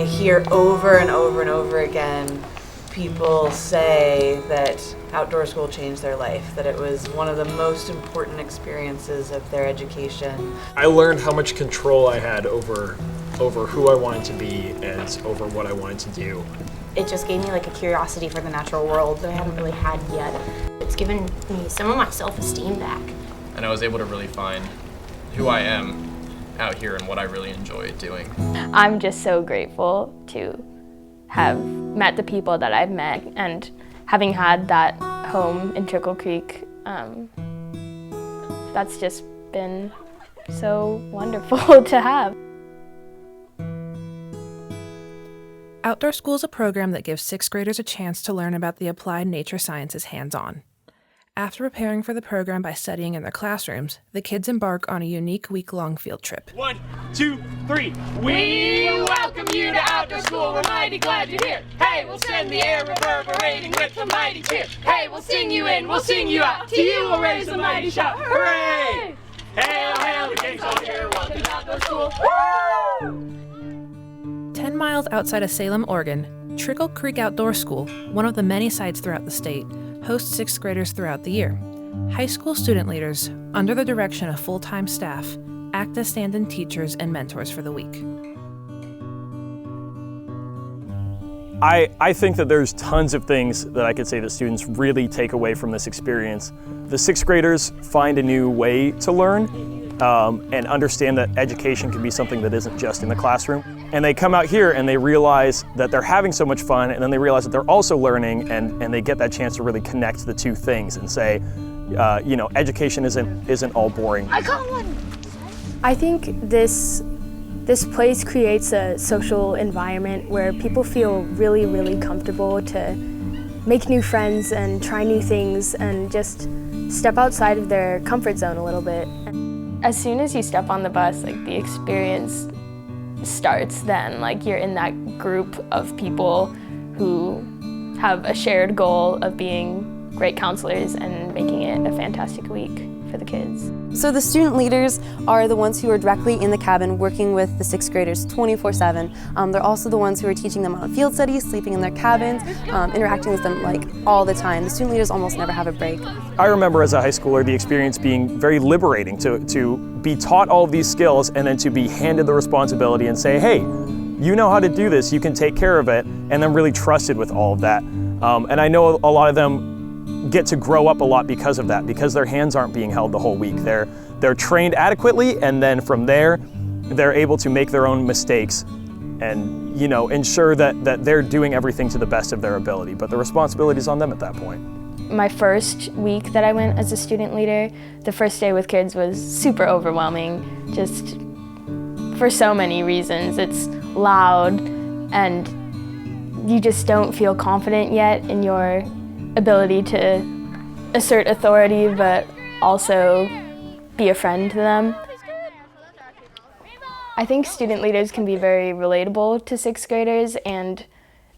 hear over and over and over again people say that outdoor school changed their life, that it was one of the most important experiences of their education. I learned how much control I had over who I wanted to be and over what I wanted to do. It just gave me like a curiosity for the natural world that I haven't really had yet. It's given me some of my self-esteem back. And I was able to really find who I am out here and what I really enjoy doing. I'm just so grateful to have met the people that I've met, and having had that home in Trickle Creek, that's just been so wonderful to have. Outdoor School is a program that gives sixth graders a chance to learn about the applied nature sciences hands-on. After preparing for the program by studying in their classrooms, the kids embark on a unique week-long field trip. 1, 2, 3. We welcome you to Outdoor School. We're mighty glad you're here. Hey, we'll send the air reverberating with a mighty cheer. Hey, we'll sing you in, we'll sing you out. To you we'll raise a mighty shout. Hooray! Hail, hail, the king's all here. Welcome to Outdoor School. Woo! 10 miles outside of Salem, Oregon, Trickle Creek Outdoor School, one of the many sites throughout the state, hosts sixth graders throughout the year. High school student leaders, under the direction of full-time staff, act as stand-in teachers and mentors for the week. I think that there's tons of things that I could say that students really take away from this experience. The sixth graders find a new way to learn and understand that education can be something that isn't just in the classroom. And they come out here and they realize that they're having so much fun, and then they realize that they're also learning, and they get that chance to really connect the two things and say, education isn't all boring. I got one! I think this place creates a social environment where people feel really, really comfortable to make new friends and try new things and just step outside of their comfort zone a little bit. As soon as you step on the bus, like, the experience starts then. Like, you're in that group of people who have a shared goal of being great counselors and making it a fantastic week for the kids. So the student leaders are the ones who are directly in the cabin working with the sixth graders 24/7. They're also the ones who are teaching them on field studies, sleeping in their cabins, interacting with them like all the time. The student leaders almost never have a break. I remember as a high schooler the experience being very liberating to be taught all of these skills and then to be handed the responsibility and say, hey, you know how to do this, you can take care of it, and then really trusted with all of that. And I know a lot of them get to grow up a lot because of that, because their hands aren't being held the whole week. They're trained adequately, and then from there, they're able to make their own mistakes and ensure that they're doing everything to the best of their ability. But the responsibility is on them at that point. My first week that I went as a student leader, the first day with kids was super overwhelming, just for so many reasons. It's loud, and you just don't feel confident yet in your ability to assert authority, but also be a friend to them. I think student leaders can be very relatable to sixth graders, and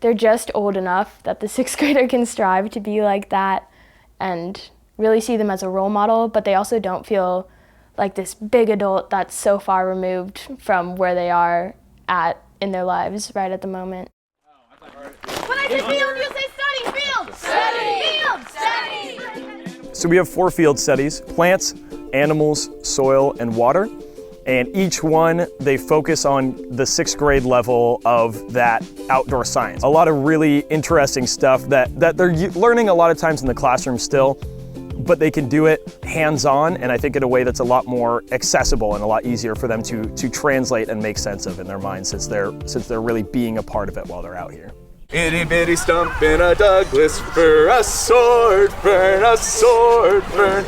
they're just old enough that the sixth grader can strive to be like that and really see them as a role model, but they also don't feel like this big adult that's so far removed from where they are at in their lives right at the moment. When I say field, you say study! Field! Study! Field! Study! So we have 4 field studies: plants, animals, soil, and water. And each one, they focus on the 6th grade level of that outdoor science. A lot of really interesting stuff that they're learning a lot of times in the classroom still, but they can do it hands-on, and I think in a way that's a lot more accessible and a lot easier for them to translate and make sense of in their minds, since they're really being a part of it while they're out here. Itty bitty stump in a Douglas fir, a sword burn, a sword burn.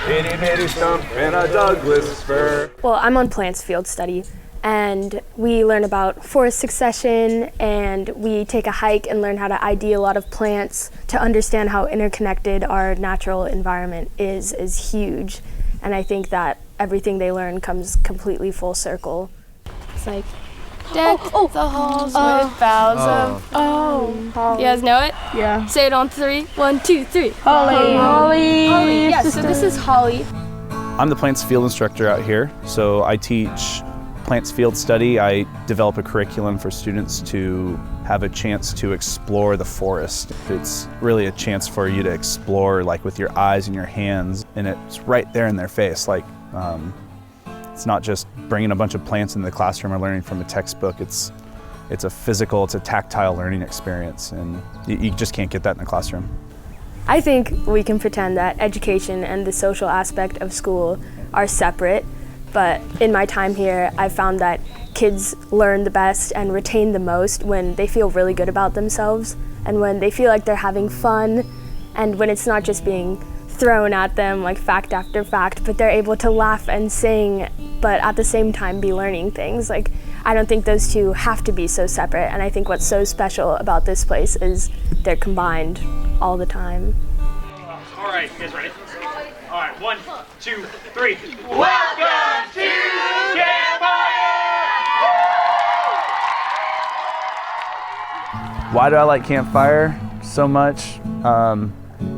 Itty bitty stump in a Douglas fir. Well, I'm on plants field study, and we learn about forest succession, and we take a hike and learn how to ID a lot of plants to understand how interconnected our natural environment is huge. And I think that everything they learn comes completely full circle. It's like, deck the halls with boughs of... You guys know it? Yeah. Say it on 3. 1, 2, 3. Holly. Holly. Holly. Yes, so this is holly. I'm the plants field instructor out here, so I teach Plants Field Study, I develop a curriculum for students to have a chance to explore the forest. It's really a chance for you to explore like with your eyes and your hands, and it's right there in their face. Like, it's not just bringing a bunch of plants into the classroom or learning from a textbook. It's a physical, it's a tactile learning experience, and you just can't get that in the classroom. I think we can pretend that education and the social aspect of school are separate, but in my time here, I've found that kids learn the best and retain the most when they feel really good about themselves and when they feel like they're having fun, and when it's not just being thrown at them like fact after fact, but they're able to laugh and sing, but at the same time be learning things. Like, I don't think those two have to be so separate, and I think what's so special about this place is they're combined all the time. All right, you guys ready? All right, 1, 2, 3. Welcome to Campfire! Why do I like Campfire so much?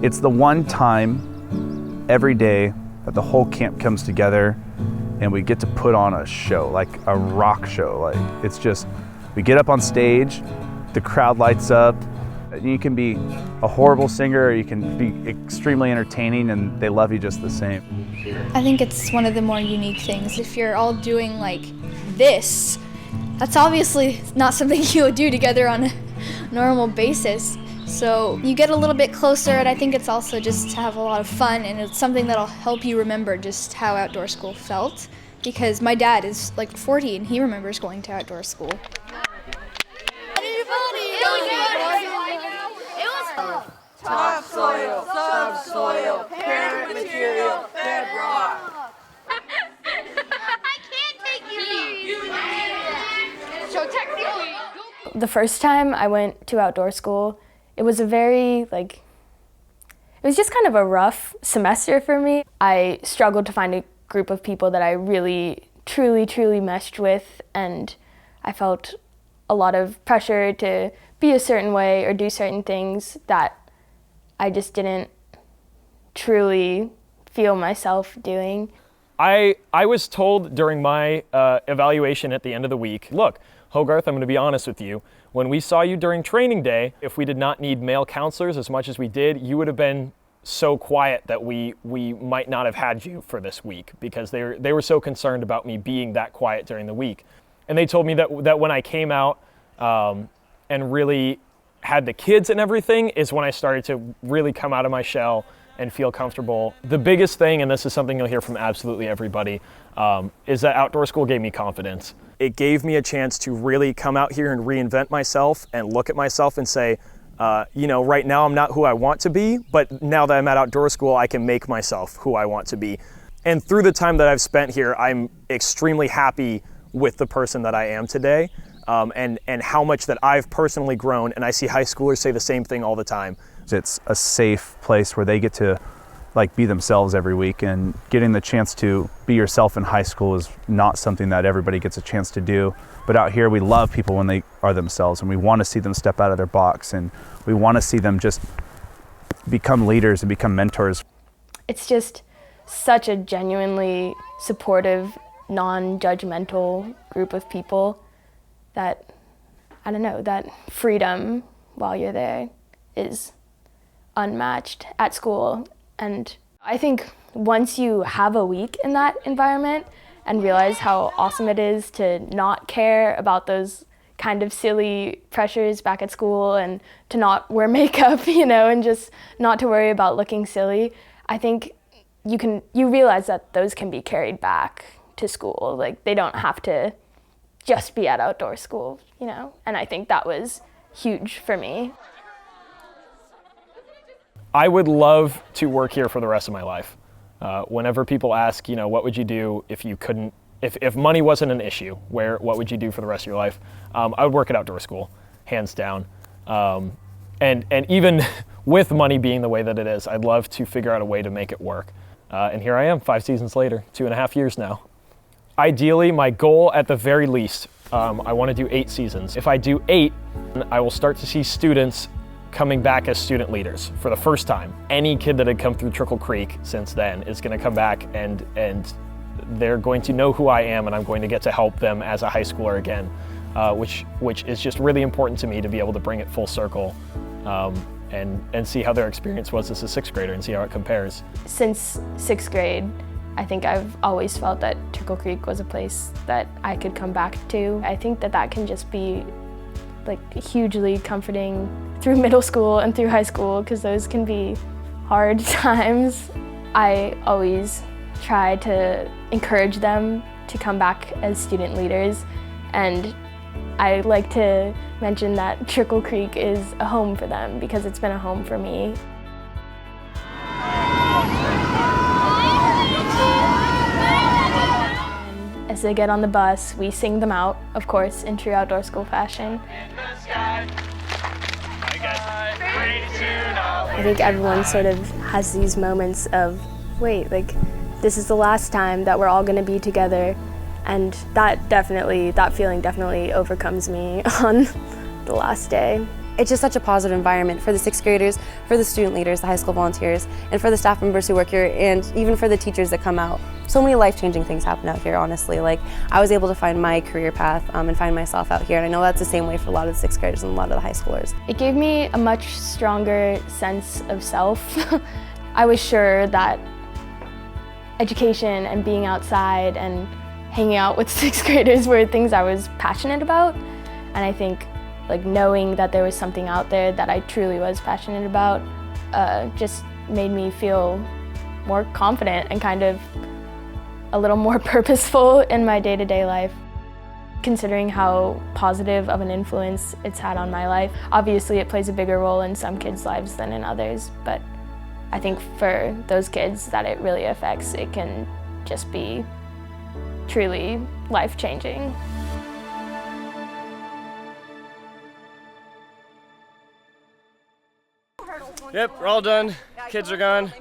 It's the one time every day that the whole camp comes together and we get to put on a show, like a rock show. Like, it's just, we get up on stage, the crowd lights up. You can be a horrible singer, or you can be extremely entertaining, and they love you just the same. I think it's one of the more unique things. If you're all doing like this, that's obviously not something you would do together on a normal basis. So you get a little bit closer, and I think it's also just to have a lot of fun, and it's something that'll help you remember just how outdoor school felt. Because my dad is like 40 and he remembers going to outdoor school. Topsoil, subsoil, parent material, bedrock. I can't take you. So technically, The first time I went to outdoor school, it was a very, it was just kind of a rough semester for me. I struggled to find a group of people that I really, truly meshed with, and I felt a lot of pressure to be a certain way or do certain things that I just didn't truly feel myself doing. I was told during my evaluation at the end of the week, look, Hogarth, I'm going to be honest with you. When we saw you during training day, if we did not need male counselors as much as we did, you would have been so quiet that we might not have had you for this week, because they were so concerned about me being that quiet during the week. And they told me that when I came out and really had the kids and everything is when I started to really come out of my shell and feel comfortable. The biggest thing, and this is something you'll hear from absolutely everybody, is that outdoor school gave me confidence. It gave me a chance to really come out here and reinvent myself and look at myself and say, right now I'm not who I want to be, but now that I'm at outdoor school, I can make myself who I want to be. And through the time that I've spent here, I'm extremely happy with the person that I am today, and how much that I've personally grown, and I see high schoolers say the same thing all the time. It's a safe place where they get to be themselves every week, and getting the chance to be yourself in high school is not something that everybody gets a chance to do. But out here, we love people when they are themselves, and we want to see them step out of their box, and we want to see them just become leaders and become mentors. It's just such a genuinely supportive, non-judgmental group of people that, that freedom while you're there is unmatched at school. And I think once you have a week in that environment and realize how awesome it is to not care about those kind of silly pressures back at school, and to not wear makeup, and just not to worry about looking silly, I think you realize that those can be carried back to school. Like, they don't have to just be at outdoor school, and I think that was huge for me. I would love to work here for the rest of my life. Whenever people ask, what would you do if you couldn't, if money wasn't an issue, what would you do for the rest of your life? I would work at outdoor school, hands down. And even with money being the way that it is, I'd love to figure out a way to make it work. And here I am, 5 seasons later, 2.5 years now. Ideally, my goal at the very least, I want to do 8 seasons. If I do 8, I will start to see students coming back as student leaders for the first time. Any kid that had come through Trickle Creek since then is going to come back and they're going to know who I am, and I'm going to get to help them as a high schooler again, which is just really important to me, to be able to bring it full circle and see how their experience was as a sixth grader and see how it compares. Since sixth grade, I think I've always felt that Trickle Creek was a place that I could come back to. I think that can just be like hugely comforting through middle school and through high school, because those can be hard times. I always try to encourage them to come back as student leaders, and I like to mention that Trickle Creek is a home for them because it's been a home for me. And as they get on the bus, we sing them out, of course, in true outdoor school fashion. I think everyone sort of has these moments of, wait, like, this is the last time that we're all going to be together, and that feeling definitely overcomes me on the last day. It's just such a positive environment for the sixth graders, for the student leaders, the high school volunteers, and for the staff members who work here, and even for the teachers that come out. So many life-changing things happen out here, honestly. Like, I was able to find my career path and find myself out here, and I know that's the same way for a lot of the sixth graders and a lot of the high schoolers. It gave me a much stronger sense of self. I was sure that education and being outside and hanging out with sixth graders were things I was passionate about, and I think like knowing that there was something out there that I truly was passionate about just made me feel more confident and kind of a little more purposeful in my day-to-day life. Considering how positive of an influence it's had on my life, obviously it plays a bigger role in some kids' lives than in others, but I think for those kids that it really affects, it can just be truly life-changing. Yep, we're all done. Kids are gone.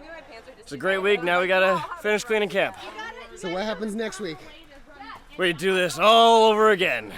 It's a great week. Now we gotta finish cleaning camp. So what happens next week? We do this all over again.